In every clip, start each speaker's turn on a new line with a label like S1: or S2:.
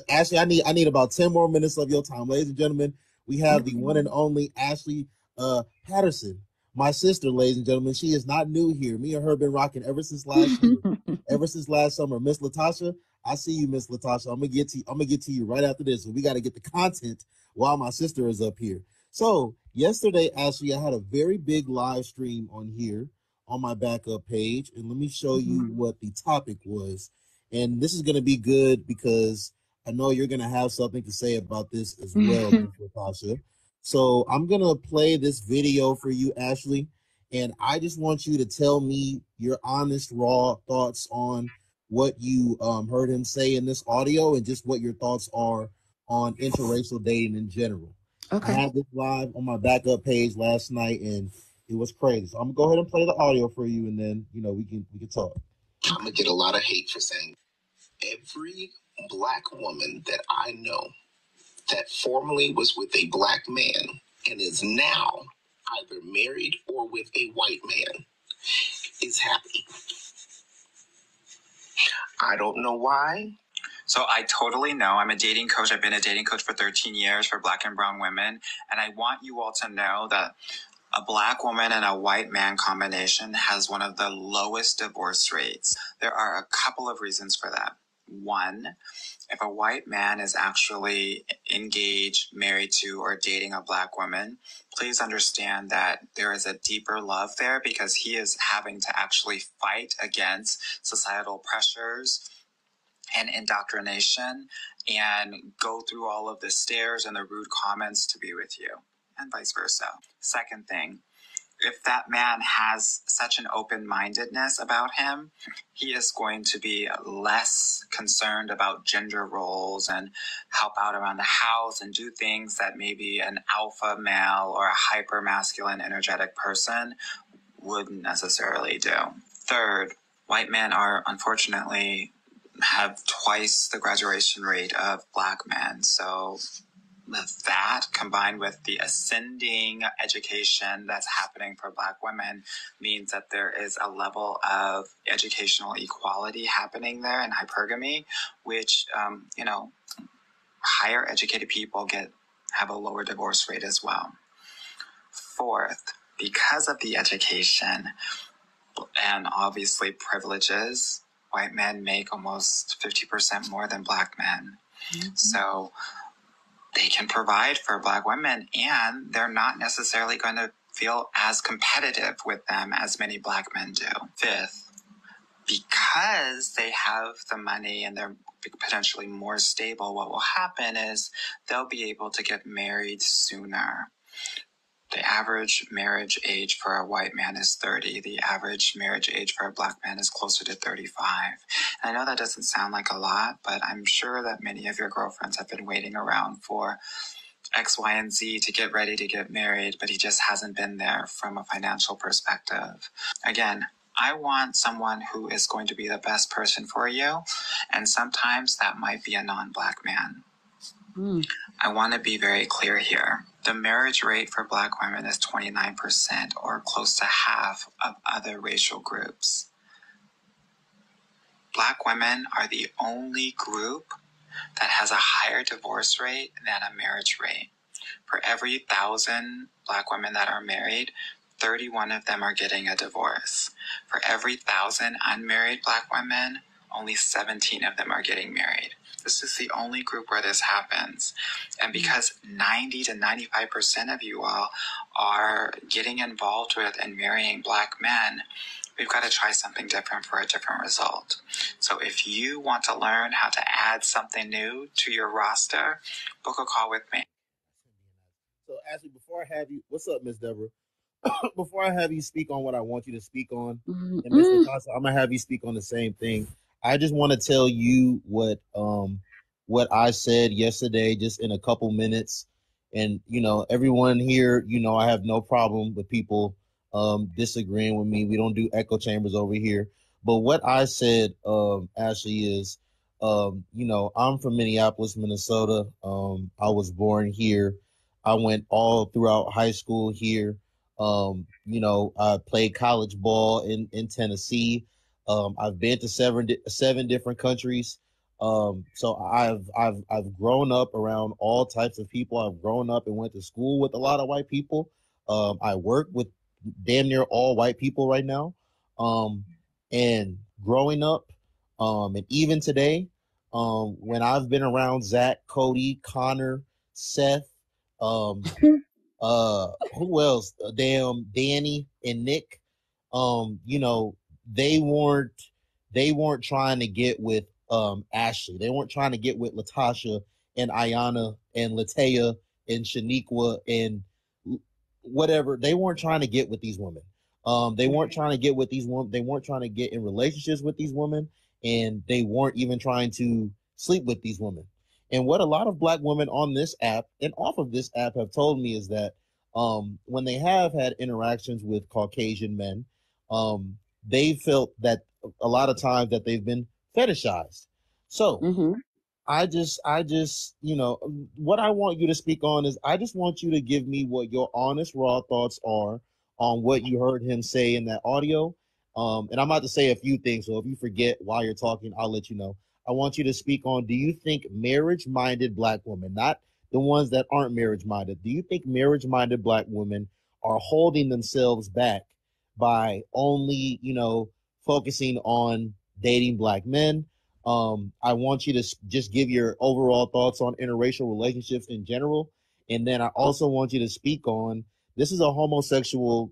S1: Ashley, I need about 10 more minutes of your time. Ladies and gentlemen, we have the one and only Ashley Patterson, my sister, ladies and gentlemen. She is not new here. Me and her have been rocking ever since last year, ever since last summer. Miss Latasha, I see you, Miss Latasha. I'm gonna get to you right after this. So we got to get the content while my sister is up here. So yesterday, Ashley, I had a very big live stream on here on my backup page, and let me show you what the topic was. And this is going to be good because I know you're going to have something to say about this as well, Natasha. So I'm going to play this video for you, Ashley, and I just want you to tell me your honest, raw thoughts on what you heard him say in this audio and just what your thoughts are on interracial dating in general. Okay. I had this live on my backup page last night, and it was crazy. So I'm gonna go ahead and play the audio for you, and then we can talk. I'm gonna get a lot of hate for saying every Black woman that I know that formerly was with a Black man and is now either married or with a white man is happy. I don't know why.
S2: So I totally know. I'm a dating coach. I've been a dating coach for 13 years for Black and brown women. And I want you all to know that a Black woman and a white man combination has one of the lowest divorce rates. There are a couple of reasons for that. One, if a white man is actually engaged, married to, or dating a Black woman, please understand that there is a deeper love there because he is having to actually fight against societal pressures and indoctrination and go through all of the stares and the rude comments to be with you, and vice versa. Second thing, if that man has such an open-mindedness about him, he is going to be less concerned about gender roles and help out around the house and do things that maybe an alpha male or a hyper-masculine energetic person wouldn't necessarily do. Third, white men are unfortunately have twice the graduation rate of Black men. So that combined with the ascending education that's happening for Black women means that there is a level of educational equality happening there in hypergamy, which, higher educated people have a lower divorce rate as well. Fourth, because of the education and obviously privileges, white men make almost 50% more than Black men. So they can provide for Black women, and they're not necessarily going to feel as competitive with them as many Black men do. Fifth, because they have the money and they're potentially more stable, what will happen is they'll be able to get married sooner. The average marriage age for a white man is 30. The average marriage age for a Black man is closer to 35. And I know that doesn't sound like a lot, but I'm sure that many of your girlfriends have been waiting around for X, Y, and Z to get ready to get married, but he just hasn't been there from a financial perspective. Again, I want someone who is going to be the best person for you, and sometimes that might be a non-Black man. I want to be very clear here. The marriage rate for Black women is 29%, or close to half of other racial groups. Black women are the only group that has a higher divorce rate than a marriage rate. For every 1,000 Black women that are married, 31 of them are getting a divorce. For every 1,000 unmarried Black women, only 17 of them are getting married. This is the only group where this happens. And because 90 to 95% of you all are getting involved with and marrying Black men, we've got to try something different for a different result. So if you want to learn how to add something new to your roster, book a call with me.
S1: So Ashley, before I have you, what's up, Miss Deborah? Before I have you speak on what I want you to speak on, and Miss Natasha, I'm gonna have you speak on the same thing. I just want to tell you what I said yesterday, just in a couple minutes. And everyone here, I have no problem with people disagreeing with me. We don't do echo chambers over here. But what I said, Ashley, is I'm from Minneapolis, Minnesota. I was born here. I went all throughout high school here. I played college ball in Tennessee. I've been to seven different countries. So I've grown up around all types of people. I've grown up and went to school with a lot of white people. I work with damn near all white people right now. Um, and growing up, and even today, when I've been around Zach, Cody, Connor, Seth, um, who else? Damn, Danny and Nick. You know, they weren't they weren't trying to get with Ashley. They weren't trying to get with Latasha and Ayana and Latea and Shaniqua and whatever. They weren't trying to get with these women. They weren't trying to get with these women. They weren't trying to get in relationships with these women, and they weren't even trying to sleep with these women. And what a lot of black women on this app and off of this app have told me is that when they have had interactions with Caucasian men, they felt that a lot of times that they've been fetishized. So you know, what I want you to speak on is I just want you to give me what your honest, raw thoughts are on what you heard him say in that audio. And I'm about to say a few things, so if you forget while you're talking, I'll let you know. I want you to speak on, do you think marriage minded black women, not the ones that aren't marriage minded, do you think marriage minded black women are holding themselves back by only, you know, focusing on dating black men? I want you to just give your overall thoughts on interracial relationships in general. And then I also want you to speak on, this is a homosexual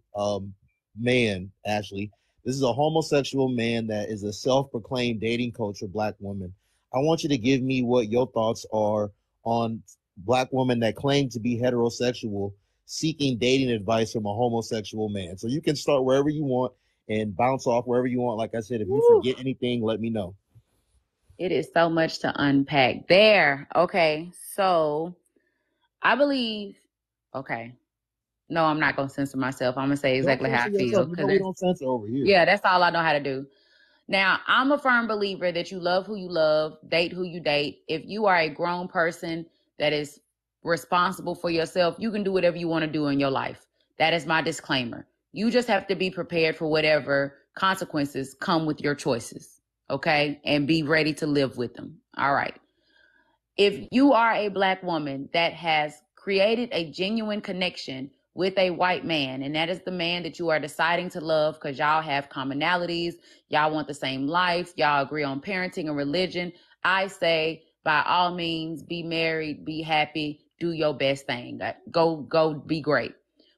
S1: man, Ashley. This is a homosexual man that is a self-proclaimed dating coach for black women. I want you to give me what your thoughts are on black women that claim to be heterosexual seeking dating advice from a homosexual man. So you can start wherever you want and bounce off wherever you want. Like I said, if you forget anything, let me know.
S2: It is so much to unpack there. Okay, so I believe, okay. No, I'm not going to censor myself. I'm going to say
S1: Don't
S2: exactly how
S1: censor
S2: I feel.
S1: yourself. You know we don't censor over here.
S2: Yeah, that's all I know how to do. Now, I'm a firm believer that you love who you love, date who you date. If you are a grown person that is responsible for yourself, you can do whatever you want to do in your life. That is my disclaimer. You just have to be prepared for whatever consequences come with your choices, okay? And be ready to live with them. All right. If you are a black woman that has created a genuine connection with a white man, and that is the man that you are deciding to love because y'all have commonalities, y'all want the same life, y'all agree on parenting and religion, I say by all means, be married, be happy, do your best thing. Go be great.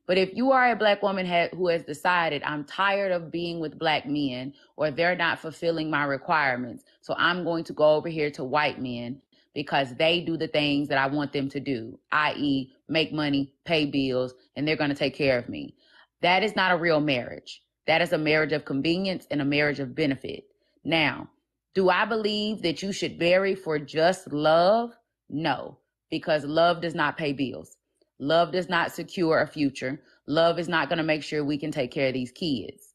S2: But if you are a black woman who has decided, I'm tired of being with black men, or they're not fulfilling my requirements, so I'm going to go over here to white men because they do the things that I want them to do, i.e. make money, pay bills, and they're going to take care of me. That is not a real marriage. That is a marriage of convenience and a marriage of benefit. Now, do I believe that you should marry for just love? No, because love does not pay bills. Love does not secure a future. Love is not going to make sure we can take care of these kids.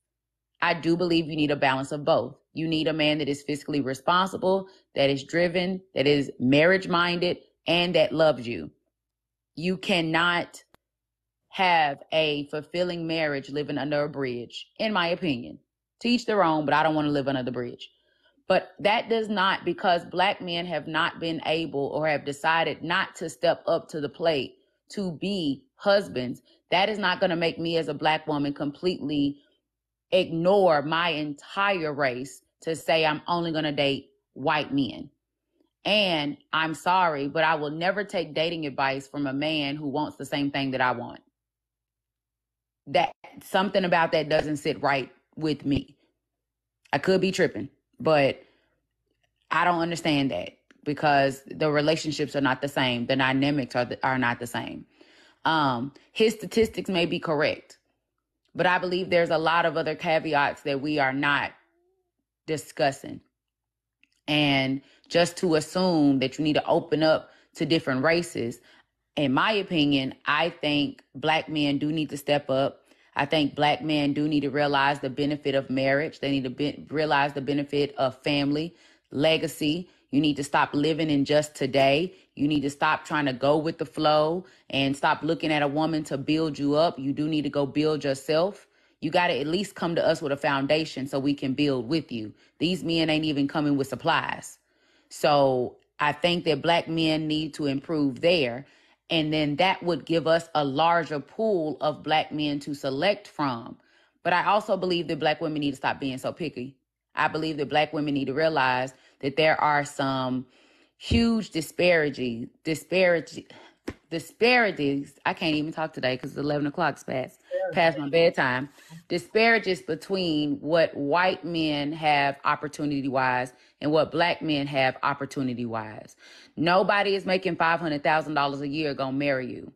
S2: I do believe you need a balance of both. You need a man that is fiscally responsible, that is driven, that is marriage minded, and that loves you. You cannot have a fulfilling marriage living under a bridge, in my opinion. To each their own, but I don't want to live under the bridge. But that does not, because black men have not been able or have decided not to step up to the plate to be husbands, that is not going to make me as a black woman completely ignore my entire race to say I'm only going to date white men. And I'm sorry, but I will never take dating advice from a man who wants the same thing that I want. That something about that doesn't sit right with me. I could be tripping, but I don't understand that because the relationships are not the same. The dynamics are not the same. His statistics may be correct, but I believe there's a lot of other caveats that we are not discussing. And just to assume that you need to open up to different races, in my opinion, I think black men do need to step up. I think black men do need to realize the benefit of marriage. They need to realize the benefit of family, legacy. You need to stop living in just today. You need to stop trying to go with the flow and stop looking at a woman to build you up. You do need to go build yourself. You got to at least come to us with a foundation so we can build with you. These men ain't even coming with supplies. So I think that black men need to improve there. And then that would give us a larger pool of black men to select from. But I also believe that black women need to stop being so picky. I believe that black women need to realize that there are some huge disparities. I can't even talk today because it's 11 o'clock past my bedtime. Disparages between what white men have opportunity wise and what black men have opportunity wise. Nobody is making $500,000 a year gonna marry you,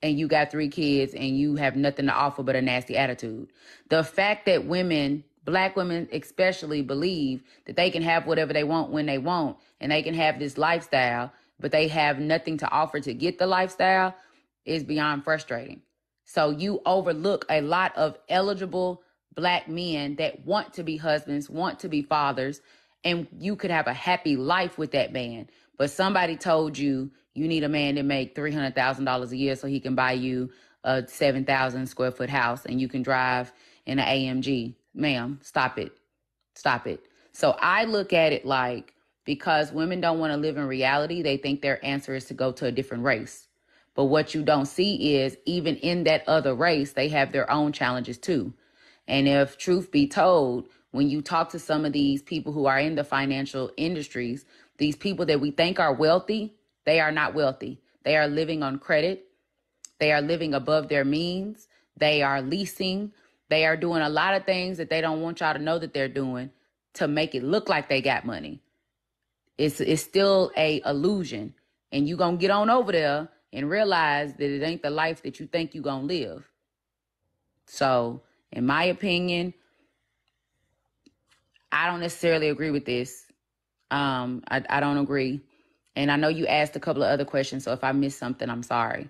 S2: and you got 3 kids and you have nothing to offer but a nasty attitude. The fact that women, black women especially, believe that they can have whatever they want when they want and they can have this lifestyle, but they have nothing to offer to get the lifestyle is beyond frustrating. So you overlook a lot of eligible black men that want to be husbands, want to be fathers, and you could have a happy life with that man. But somebody told you you need a man to make $300,000 a year so he can buy you a 7,000 square foot house and you can drive in an AMG. Ma'am, stop it. Stop it. So I look at it like, because women don't want to live in reality, they think their answer is to go to a different race. But what you don't see is even in that other race, they have their own challenges too. And if truth be told, when you talk to some of these people who are in the financial industries, these people that we think are wealthy, they are not wealthy. They are living on credit. They are living above their means. They are leasing. They are doing a lot of things that they don't want y'all to know that they're doing to make it look like they got money. It's still a illusion. And you gonna get on over there and realize that it ain't the life that you think you gonna live. So, in my opinion, I don't necessarily agree with this. I don't agree. And I know you asked a couple of other questions, so if I missed something, I'm sorry.